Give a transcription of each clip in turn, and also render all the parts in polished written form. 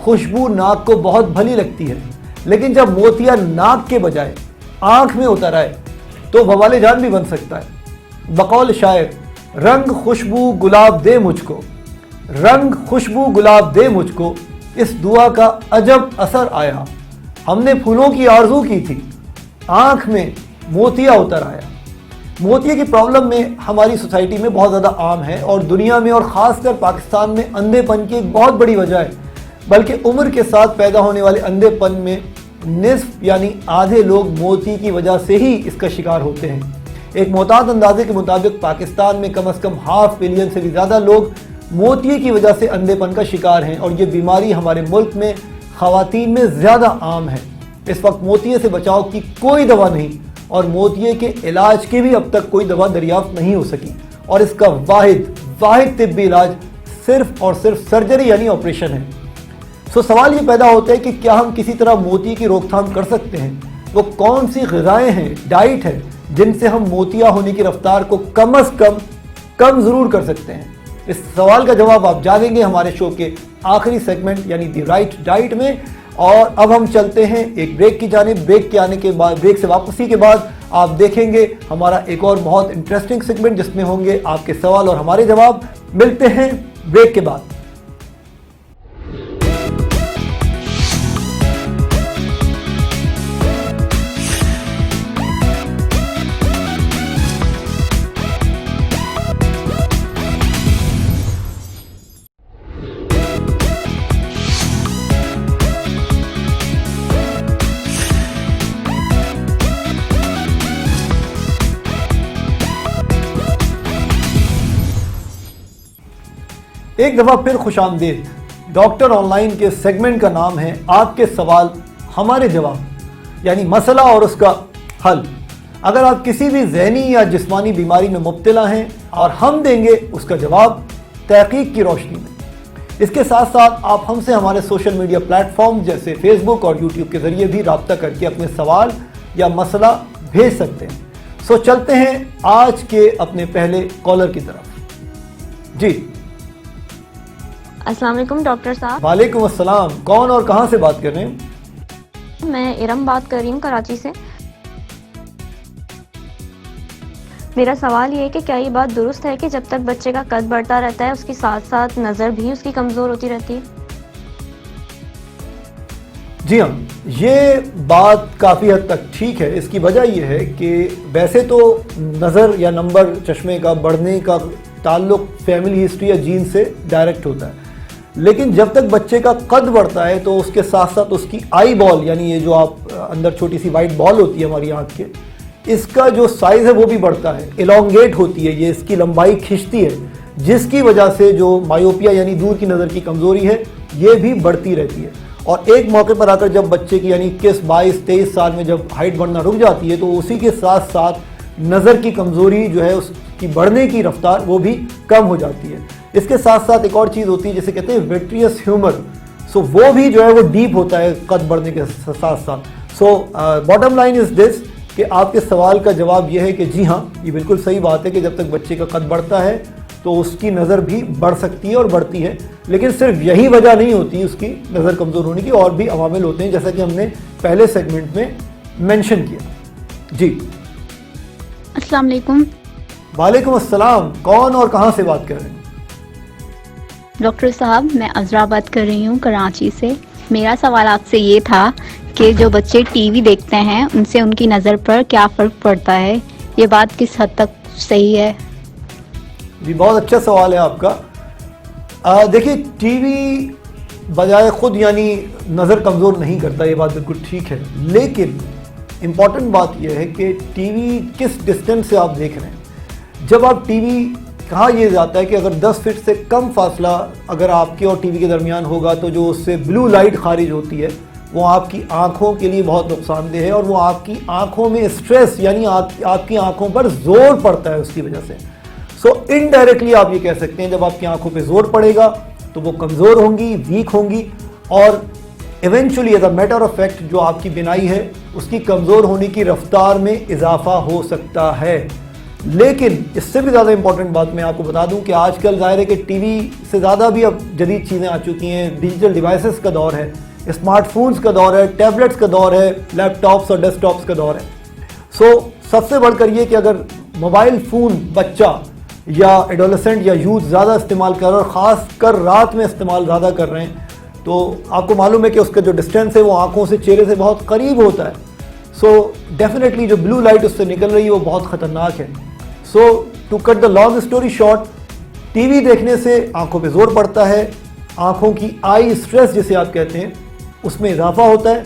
خوشبو ناک کو بہت بھلی لگتی ہے، لیکن جب موتیا ناک کے بجائے آنکھ میں اتر آئے تو بوال جان بھی بن سکتا ہے۔ بقول شاعر، رنگ خوشبو گلاب دے مجھ کو، رنگ خوشبو گلاب دے مجھ کو، اس دعا کا عجب اثر آیا، ہم نے پھولوں کی آرزو کی تھی، آنکھ میں موتیا اتر آیا۔ موتیا کی پرابلم میں ہماری سوسائٹی میں بہت زیادہ عام ہے اور دنیا میں اور خاص کر پاکستان میں اندھے پن کی ایک بہت بڑی وجہ ہے، بلکہ عمر کے ساتھ پیدا ہونے والے اندھے پن میں نصف یعنی آدھے لوگ موتی کی وجہ سے ہی اس کا شکار ہوتے ہیں۔ ایک محتاط اندازے کے مطابق پاکستان میں کم از کم 500 ملین سے بھی زیادہ لوگ موتی کی وجہ سے اندھے پن کا شکار ہیں، اور یہ بیماری ہمارے ملک میں خواتین میں زیادہ عام ہے۔ اس وقت موتیے سے بچاؤ کی کوئی دوا نہیں اور موتیے کے علاج کی بھی اب تک کوئی دوا دریافت نہیں ہو سکی، اور اس کا واحد طبی علاج صرف اور صرف سرجری یعنی آپریشن ہے۔ سوال یہ پیدا ہوتا ہے کہ کیا ہم کسی طرح موتیے کی روک تھام کر سکتے ہیں؟ وہ کون سی غذائیں ہیں، ڈائٹ ہے، جن سے ہم موتیا ہونے کی رفتار کو کم از کم ضرور کر سکتے ہیں؟ اس سوال کا جواب آپ جانیں گے ہمارے شو کے آخری سیگمنٹ یعنی دی رائٹ ڈائٹ میں۔ اور اب ہم چلتے ہیں ایک بریک کی جانب۔ بریک سے واپسی کے بعد آپ دیکھیں گے ہمارا ایک اور بہت انٹرسٹنگ سیگمنٹ جس میں ہوں گے آپ کے سوال اور ہمارے جواب۔ ملتے ہیں بریک کے بعد۔ ایک دفعہ پھر خوش آمدید۔ ڈاکٹر آن لائن کے سیگمنٹ کا نام ہے آپ کے سوال ہمارے جواب، یعنی مسئلہ اور اس کا حل۔ اگر آپ کسی بھی ذہنی یا جسمانی بیماری میں مبتلا ہیں اور ہم دیں گے اس کا جواب تحقیق کی روشنی میں۔ اس کے ساتھ ساتھ آپ ہم سے ہمارے سوشل میڈیا پلیٹ فارم جیسے فیس بک اور یوٹیوب کے ذریعے بھی رابطہ کر کے اپنے سوال یا مسئلہ بھیج سکتے ہیں۔ چلتے ہیں آج کے اپنے پہلے کالر کی طرف۔ جی السلام علیکم ڈاکٹر صاحب۔ وعلیکم السلام، کون اور کہاں سے بات کر رہے ہیں؟ میں ارم بات کر رہی ہوں کراچی سے۔ میرا سوال یہ ہے کہ کیا یہ بات درست ہے کہ جب تک بچے کا قد بڑھتا رہتا ہے اس کے ساتھ ساتھ نظر بھی اس کی کمزور ہوتی رہتی ہے؟ جی ہاں، یہ بات کافی حد تک ٹھیک ہے۔ اس کی وجہ یہ ہے کہ ویسے تو نظر یا نمبر چشمے کا بڑھنے کا تعلق فیملی ہسٹری یا جین سے ڈائریکٹ ہوتا ہے، لیکن جب تک بچے کا قد بڑھتا ہے تو اس کے ساتھ ساتھ اس کی آئی بال، یعنی یہ جو آپ اندر چھوٹی سی وائٹ بال ہوتی ہے ہماری آنکھ کے، اس کا جو سائز ہے وہ بھی بڑھتا ہے، الانگیٹ ہوتی ہے، یہ اس کی لمبائی کھنچتی ہے، جس کی وجہ سے جو مایوپیا یعنی دور کی نظر کی کمزوری ہے یہ بھی بڑھتی رہتی ہے۔ اور ایک موقع پر آ کر جب بچے کی یعنی 21، 22، 23 سال میں جب ہائٹ بڑھنا رک جاتی ہے تو اسی کے ساتھ ساتھ نظر کی کمزوری جو ہے اس کی بڑھنے کی رفتار وہ بھی کم ہو جاتی ہے۔ اس کے ساتھ ساتھ ایک اور چیز ہوتی ہے جسے کہتے ہیں ویٹریس ہیومر، وہ بھی جو ہے وہ ڈیپ ہوتا ہے قد بڑھنے کے ساتھ ساتھ۔ باٹم لائن از دس کہ آپ کے سوال کا جواب یہ ہے کہ جی ہاں، یہ بالکل صحیح بات ہے کہ جب تک بچے کا قد بڑھتا ہے تو اس کی نظر بھی بڑھ سکتی ہے اور بڑھتی ہے، لیکن صرف یہی وجہ نہیں ہوتی اس کی نظر کمزور ہونے کی، اور بھی عوامل ہوتے ہیں جیسا کہ ہم نے پہلے سیگمنٹ میں مینشن کیا۔ جی السلام علیکم۔ وعلیکم السلام، کون اور کہاں سے بات کر رہے ہیں؟ ڈاکٹر صاحب میں عذرا بات کر رہی ہوں کراچی سے۔ میرا سوال آپ سے یہ تھا کہ جو بچے ٹی وی دیکھتے ہیں ان سے ان کی نظر پر کیا فرق پڑتا ہے، یہ بات کس حد تک صحیح ہے؟ جی بہت اچھا سوال ہے آپ کا۔ دیکھیے ٹی وی بجائے خود یعنی نظر کمزور نہیں کرتا، یہ بات بالکل ٹھیک ہے، لیکن امپورٹنٹ بات یہ ہے کہ ٹی وی کس ڈسٹینس سے آپ دیکھ رہے ہیں۔ جب آپ ٹی وی، کہا یہ جاتا ہے کہ اگر 10 فٹ سے کم فاصلہ اگر آپ کے اور ٹی وی کے درمیان ہوگا تو جو اس سے بلو لائٹ خارج ہوتی ہے وہ آپ کی آنکھوں کے لیے بہت نقصان دہ ہے، اور وہ آپ کی آنکھوں میں اسٹریس یعنی آپ کی آنکھوں پر زور پڑتا ہے اس کی وجہ سے۔ انڈائریکٹلی آپ یہ کہہ سکتے ہیں جب آپ کی آنکھوں پہ زور پڑے گا تو وہ کمزور ہوں گی، ویک ہوں گی، اور eventually as a matter of fact جو آپ کی بینائی ہے اس کی کمزور ہونے کی رفتار میں اضافہ ہو سکتا ہے۔ لیکن اس سے بھی زیادہ امپورٹنٹ بات میں آپ کو بتا دوں کہ آج کل ظاہر ہے کہ ٹی وی سے زیادہ بھی اب جدید چیزیں آ چکی ہیں، ڈیجیٹل ڈیوائسز کا دور ہے، اسمارٹ فونز کا دور ہے، ٹیبلٹس کا دور ہے، لیپ ٹاپس اور ڈیسک ٹاپس کا دور ہے. سو سب سے بڑھ کر یہ کہ اگر موبائل فون بچہ یا ایڈولسنٹ یا یوتھ زیادہ استعمال کر رہا ہے اور خاص کر رات میں استعمال زیادہ کر رہے ہیں تو آپ کو معلوم ہے کہ اس کا جو ڈسٹینس ہے وہ آنکھوں سے چہرے سے بہت قریب ہوتا ہے. سو ڈیفینیٹلی جو بلو لائٹ اس سے نکل رہی ہے وہ بہت خطرناک ہے. So to cut the long story short, TV دیکھنے سے آنکھوں پہ زور پڑتا ہے، آنکھوں کی آئی اسٹریس جسے آپ کہتے ہیں اس میں اضافہ ہوتا ہے،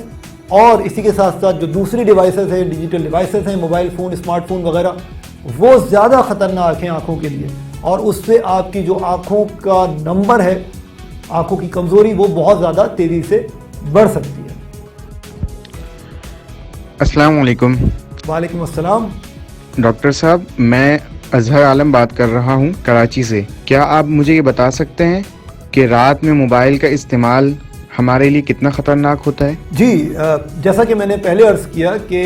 اور اسی کے ساتھ ساتھ جو دوسری ڈیوائسز ہیں، ڈیجیٹل ڈیوائسز ہیں، موبائل فون، اسمارٹ فون وغیرہ، وہ زیادہ خطرناک ہیں آنکھوں کے لیے، اور اس سے آپ کی جو آنکھوں کا نمبر ہے، آنکھوں کی کمزوری، وہ بہت زیادہ تیزی سے بڑھ سکتی ہے. السلام علیکم. وعلیکم السلام. ڈاکٹر صاحب، میں اظہر عالم بات کر رہا ہوں کراچی سے. کیا آپ مجھے یہ بتا سکتے ہیں کہ رات میں موبائل کا استعمال ہمارے لیے کتنا خطرناک ہوتا ہے؟ جی، جیسا کہ میں نے پہلے عرض کیا کہ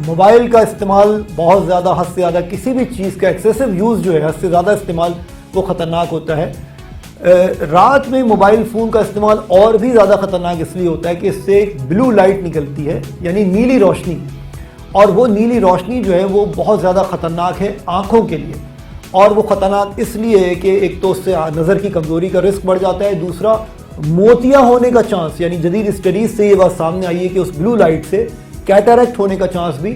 موبائل کا استعمال بہت زیادہ، حد سے زیادہ کسی بھی چیز کا ایکسیسو یوز جو ہے، حد سے زیادہ استعمال، وہ خطرناک ہوتا ہے. رات میں موبائل فون کا استعمال اور بھی زیادہ خطرناک اس لیے ہوتا ہے کہ اس سے ایک بلو لائٹ نکلتی ہے، یعنی نیلی روشنی، اور وہ نیلی روشنی جو ہے وہ بہت زیادہ خطرناک ہے آنکھوں کے لیے. اور وہ خطرناک اس لیے ہے کہ ایک تو اس سے نظر کی کمزوری کا رسک بڑھ جاتا ہے، دوسرا موتیا ہونے کا چانس، یعنی جدید اسٹڈیز سے یہ بات سامنے آئی ہے کہ اس بلو لائٹ سے کیٹریکٹ ہونے کا چانس بھی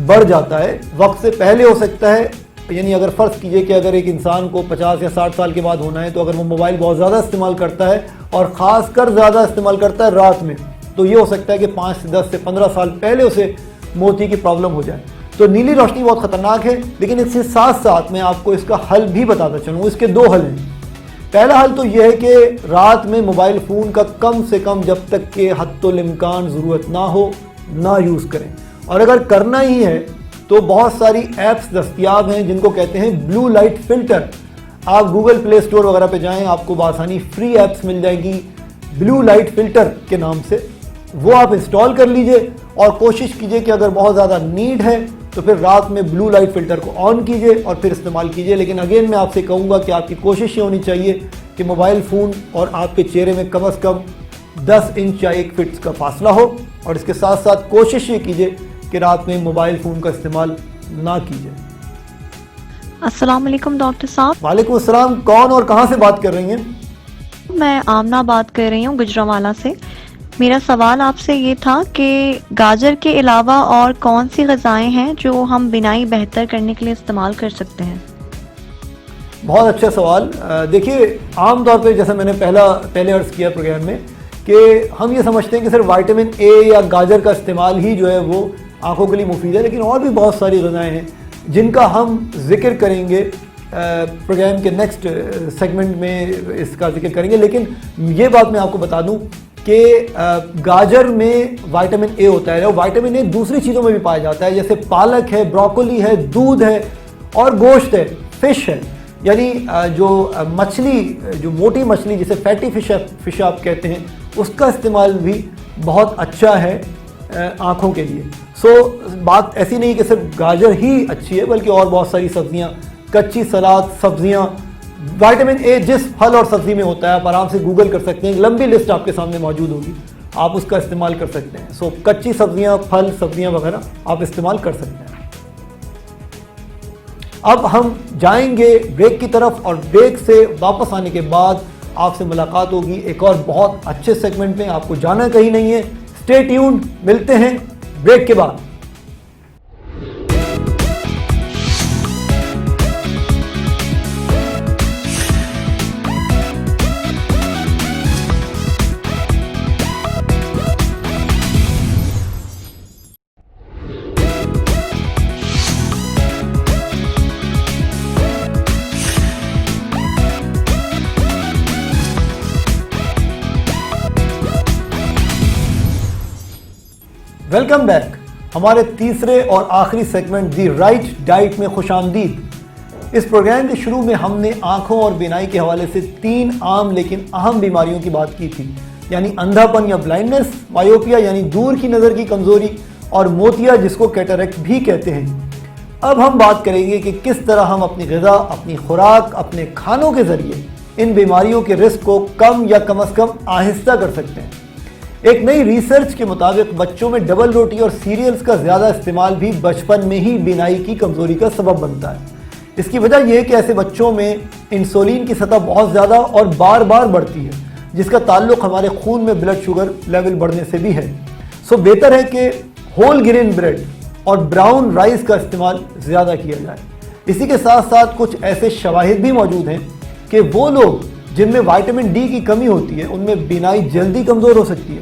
بڑھ جاتا ہے، وقت سے پہلے ہو سکتا ہے. یعنی اگر فرض کیجئے کہ اگر ایک انسان کو 50 یا 60 سال کے بعد ہونا ہے، تو اگر وہ موبائل بہت زیادہ استعمال کرتا ہے اور خاص کر زیادہ استعمال کرتا ہے رات میں، تو یہ ہو سکتا ہے کہ 5 سے 10 سے 15 سال پہلے اسے موتی کی پرابلم ہو جائے. تو نیلی روشنی بہت خطرناک ہے، لیکن اس سے ساتھ ساتھ میں آپ کو اس کا حل بھی بتاتا چلوں. اس کے 2 حل ہیں. پہلا حل تو یہ ہے کہ رات میں موبائل فون کا کم سے کم، جب تک کہ حتی الامکان ضرورت نہ ہو، نہ یوز کریں. اور اگر کرنا ہی ہے تو بہت ساری ایپس دستیاب ہیں جن کو کہتے ہیں بلو لائٹ فلٹر. آپ گوگل پلے اسٹور وغیرہ پہ جائیں، آپ کو بآسانی فری ایپس مل جائیں گی بلو لائٹ فلٹر کے نام سے. وہ آپ انسٹال کر لیجئے اور کوشش کیجئے کہ اگر بہت زیادہ نیڈ ہے تو پھر رات میں بلو لائٹ فلٹر کو آن کیجئے اور پھر استعمال کیجئے. لیکن اگین میں آپ سے کہوں گا کہ آپ کی کوشش یہ ہونی چاہیے کہ موبائل فون اور آپ کے چہرے میں کم از کم 10 انچ یا 1 فٹ کا فاصلہ ہو، اور اس کے ساتھ ساتھ کوشش یہ کیجئے کہ رات میں موبائل فون کا استعمال نہ کیجئے. السلام علیکم ڈاکٹر صاحب. وعلیکم السلام. کون اور کہاں سے بات کر رہی ہیں؟ میں آمنہ بات کر رہی ہوں گجرانوالہ سے. میرا سوال آپ سے یہ تھا کہ گاجر کے علاوہ اور کون سی غذائیں ہیں جو ہم بینائی بہتر کرنے کے لیے استعمال کر سکتے ہیں؟ بہت اچھا سوال. دیکھیے، عام طور پہ جیسا میں نے پہلے عرض کیا پروگرام میں کہ ہم یہ سمجھتے ہیں کہ صرف وائٹامن اے یا گاجر کا استعمال ہی جو ہے وہ آنکھوں کے لیے مفید ہے، لیکن اور بھی بہت ساری غذائیں ہیں جن کا ہم ذکر کریں گے پروگرام کے نیکسٹ سیگمنٹ میں، اس کا ذکر کریں گے. لیکن یہ بات میں آپ کو بتا دوں کہ گاجر میں وائٹامن اے ہوتا ہے، اور وائٹامن اے دوسری چیزوں میں بھی پایا جاتا ہے، جیسے پالک ہے، بروکولی ہے، دودھ ہے، اور گوشت ہے، فش ہے. یعنی جو مچھلی، جو موٹی مچھلی جسے فیٹی فش آپ کہتے ہیں، اس کا استعمال بھی بہت اچھا ہے آنکھوں کے لیے. سو بات ایسی نہیں کہ صرف گاجر ہی اچھی ہے، بلکہ اور بہت ساری سبزیاں، کچی سلاد، سبزیاں. وائٹامن اے جس پھل اور سبزی میں ہوتا ہے آپ آرام سے گوگل کر سکتے ہیں، ایک لمبی لسٹ آپ کے سامنے موجود ہوگی، آپ اس کا استعمال کر سکتے ہیں. سو کچی سبزیاں، پھل، سبزیاں وغیرہ آپ استعمال کر سکتے ہیں. اب ہم جائیں گے بریک کی طرف، اور بریک سے واپس آنے کے بعد آپ سے ملاقات ہوگی ایک اور بہت اچھے سیگمنٹ میں. آپ کو جانا کہیں نہیں ہے، اسٹے ٹیونڈ. ملتے ہیں بریک کے بعد. Welcome back. ہمارے تیسرے اور آخری سیگمنٹ دی رائٹ ڈائٹ میں خوش آمدید. اس پروگرام کے شروع میں ہم نے آنکھوں اور بینائی کے حوالے سے 3 عام لیکن اہم بیماریوں کی بات کی تھی، یعنی اندھا پن یا بلائنڈنس، مایوپیا یعنی دور کی نظر کی کمزوری، اور موتیا جس کو کیٹریکٹ بھی کہتے ہیں. اب ہم بات کریں گے کہ کس طرح ہم اپنی غذا، اپنی خوراک، اپنے کھانوں کے ذریعے ان بیماریوں کے رسک کو کم یا کم از کم آہستہ کر سکتے ہیں۔ ایک نئی ریسرچ کے مطابق بچوں میں ڈبل روٹی اور سیریلز کا زیادہ استعمال بھی بچپن میں ہی بینائی کی کمزوری کا سبب بنتا ہے۔ اس کی وجہ یہ ہے کہ ایسے بچوں میں انسولین کی سطح بہت زیادہ اور بار بار بڑھتی ہے، جس کا تعلق ہمارے خون میں بلڈ شوگر لیول بڑھنے سے بھی ہے۔ سو بہتر ہے کہ ہول گرین بریڈ اور براؤن رائس کا استعمال زیادہ کیا جائے۔ اسی کے ساتھ ساتھ کچھ ایسے شواہد بھی موجود ہیں کہ وہ لوگ جن میں وائٹامن ڈی کی کمی ہوتی ہے ان میں بینائی جلدی کمزور ہو سکتی ہے۔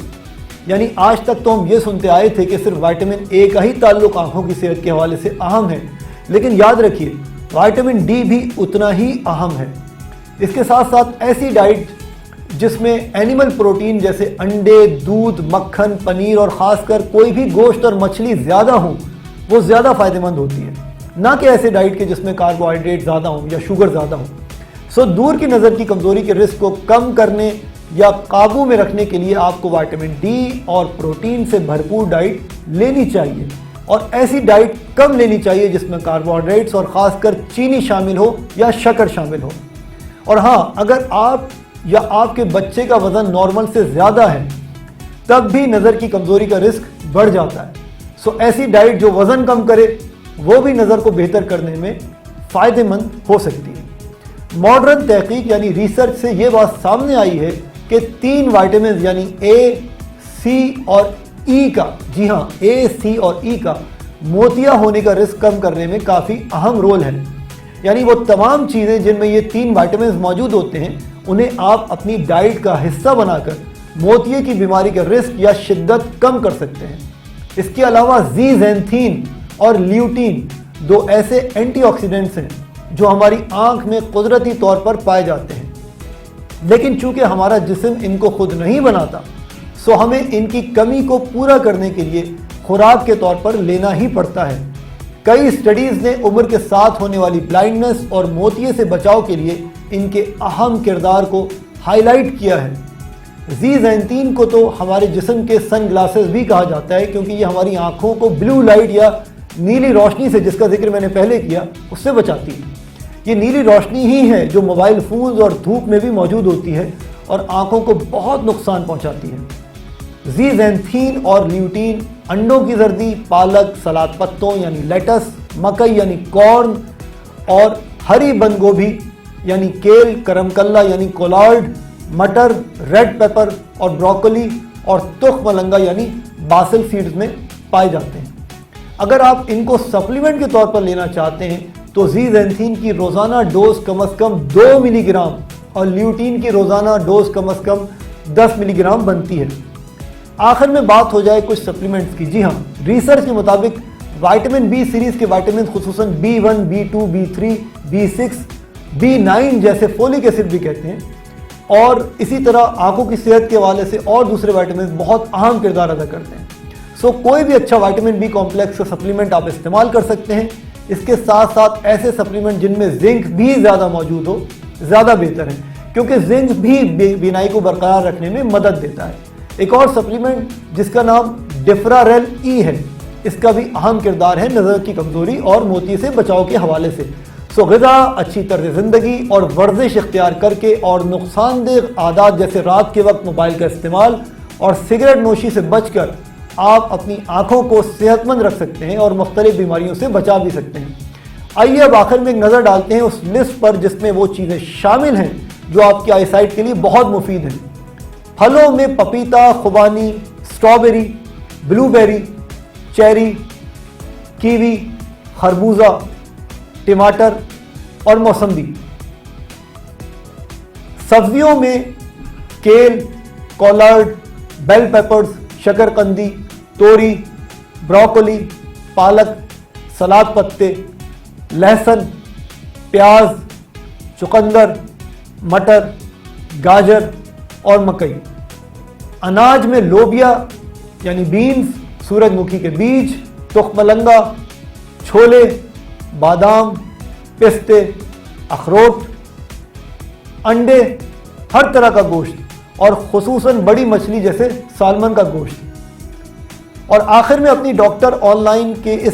یعنی آج تک تو ہم یہ سنتے آئے تھے کہ صرف وائٹامن اے کا ہی تعلق آنکھوں کی صحت کے حوالے سے اہم ہے، لیکن یاد رکھیے وائٹامن ڈی بھی اتنا ہی اہم ہے۔ اس کے ساتھ ساتھ ایسی ڈائٹ جس میں اینیمل پروٹین جیسے انڈے، دودھ، مکھن، پنیر اور خاص کر کوئی بھی گوشت اور مچھلی زیادہ ہوں وہ زیادہ فائدہ مند ہوتی ہے، نہ کہ ایسے ڈائٹ کے جس میں کاربوہائیڈریٹ زیادہ ہوں یا شوگر زیادہ ہوں۔ سو دور کی نظر کی کمزوری کے رسک کو کم کرنے یا قابو میں رکھنے کے لیے آپ کو وائٹامن ڈی اور پروٹین سے بھرپور ڈائٹ لینی چاہیے، اور ایسی ڈائٹ کم لینی چاہیے جس میں کاربوہائیڈریٹس اور خاص کر چینی شامل ہو یا شکر شامل ہو۔ اور ہاں، اگر آپ یا آپ کے بچے کا وزن نارمل سے زیادہ ہے تب بھی نظر کی کمزوری کا رسک بڑھ جاتا ہے۔ سو ایسی ڈائٹ جو وزن کم کرے وہ بھی نظر کو بہتر کرنے میں فائدہ مند ہو سکتی ہے۔ ماڈرن تحقیق یعنی ریسرچ سے یہ بات سامنے آئی ہے کہ 3 وائٹامنز یعنی اے، سی اور ای کا، جی ہاں اے، سی اور ای کا موتیا ہونے کا رسک کم کرنے میں کافی اہم رول ہے۔ یعنی وہ تمام چیزیں جن میں یہ 3 وائٹامنز موجود ہوتے ہیں انہیں آپ اپنی ڈائٹ کا حصہ بنا کر موتیے کی بیماری کا رسک یا شدت کم کر سکتے ہیں۔ اس کے علاوہ زیزینتھین اور لیوٹین 2 ایسے اینٹی آکسیڈنٹس ہیں جو ہماری آنکھ میں قدرتی طور پر پائے جاتے ہیں، لیکن چونکہ ہمارا جسم ان کو خود نہیں بناتا سو ہمیں ان کی کمی کو پورا کرنے کے لیے خوراک کے طور پر لینا ہی پڑتا ہے۔ کئی اسٹڈیز نے عمر کے ساتھ ہونے والی بلائنڈنس اور موتیے سے بچاؤ کے لیے ان کے اہم کردار کو ہائی لائٹ کیا ہے۔ زیزینتین کو تو ہمارے جسم کے سن گلاسز بھی کہا جاتا ہے کیونکہ یہ ہماری آنکھوں کو بلو لائٹ یا نیلی روشنی سے، جس کا ذکر میں نے پہلے کیا، اس سے بچاتی ہے۔ یہ نیلی روشنی ہی ہے جو موبائل فونز اور دھوپ میں بھی موجود ہوتی ہے اور آنکھوں کو بہت نقصان پہنچاتی ہے۔ زیزینتھین اور لیوٹین انڈوں کی زردی، پالک، سلاد پتوں یعنی لیٹس، مکئی یعنی کارن اور ہری بند گوبھی یعنی کیل، کرم کلا یعنی کولارڈ، مٹر، ریڈ پیپر اور بروکولی اور تخم ملنگا یعنی باسل سیڈز میں پائے جاتے ہیں۔ اگر آپ ان کو سپلیمنٹ کے طور پر لینا چاہتے ہیں تو زیزینتھین کی روزانہ ڈوز کم از کم 2 ملی گرام اور لیوٹین کی روزانہ ڈوز کم از کم 10 ملی گرام بنتی ہے۔ آخر میں بات ہو جائے کچھ سپلیمنٹس کی۔ جی ہاں، ریسرچ کے مطابق وائٹامن بی سیریز کے وائٹامن خصوصاً B1، B2، B3، B6، B9 جیسے فولک ایسڈ بھی کہتے ہیں، اور اسی طرح آنکھوں کی صحت کے حوالے سے اور دوسرے وائٹامنز بہت اہم کردار ادا کرتے ہیں۔ سو کوئی بھی اچھا وائٹامن بی کمپلیکس کا سپلیمنٹ آپ استعمال کر سکتے ہیں۔ اس کے ساتھ ساتھ ایسے سپلیمنٹ جن میں زنک بھی زیادہ موجود ہو زیادہ بہتر ہے، کیونکہ زنک بھی بینائی کو برقرار رکھنے میں مدد دیتا ہے۔ ایک اور سپلیمنٹ جس کا نام ڈفراریل ای ہے، اس کا بھی اہم کردار ہے نظر کی کمزوری اور موتیے سے بچاؤ کے حوالے سے۔ سو غذا، اچھی طرز زندگی اور ورزش اختیار کر کے اور نقصان دہ عادات جیسے رات کے وقت موبائل کا استعمال اور سگریٹ نوشی سے بچ کر آپ اپنی آنکھوں کو صحت مند رکھ سکتے ہیں اور مختلف بیماریوں سے بچا بھی سکتے ہیں۔ آئیے اب آخر میں ایک نظر ڈالتے ہیں اس لسٹ پر جس میں وہ چیزیں شامل ہیں جو آپ کی آئی سائٹ کے لیے بہت مفید ہیں۔ پھلوں میں پپیتا، خوبانی، سٹرابیری، بلو بیری، چیری، کیوی، خربوزہ، ٹماٹر اور موسمبی۔ سبزیوں میں کیل، کولارڈ، بیل پیپرز، شکر قندی، توری، بروکولی، پالک، سلاد پتے، لہسن، پیاز، چقندر، مٹر، گاجر اور مکئی۔ اناج میں لوبیا یعنی بینز، سورج مکھی کے بیج، تخم ملنگا، چھولے، بادام، پستے، اخروٹ، انڈے، ہر طرح کا گوشت اور خصوصاً بڑی مچھلی جیسے سالمن کا گوشت۔ اور آخر میں اپنی ڈاکٹر آن لائن کے اس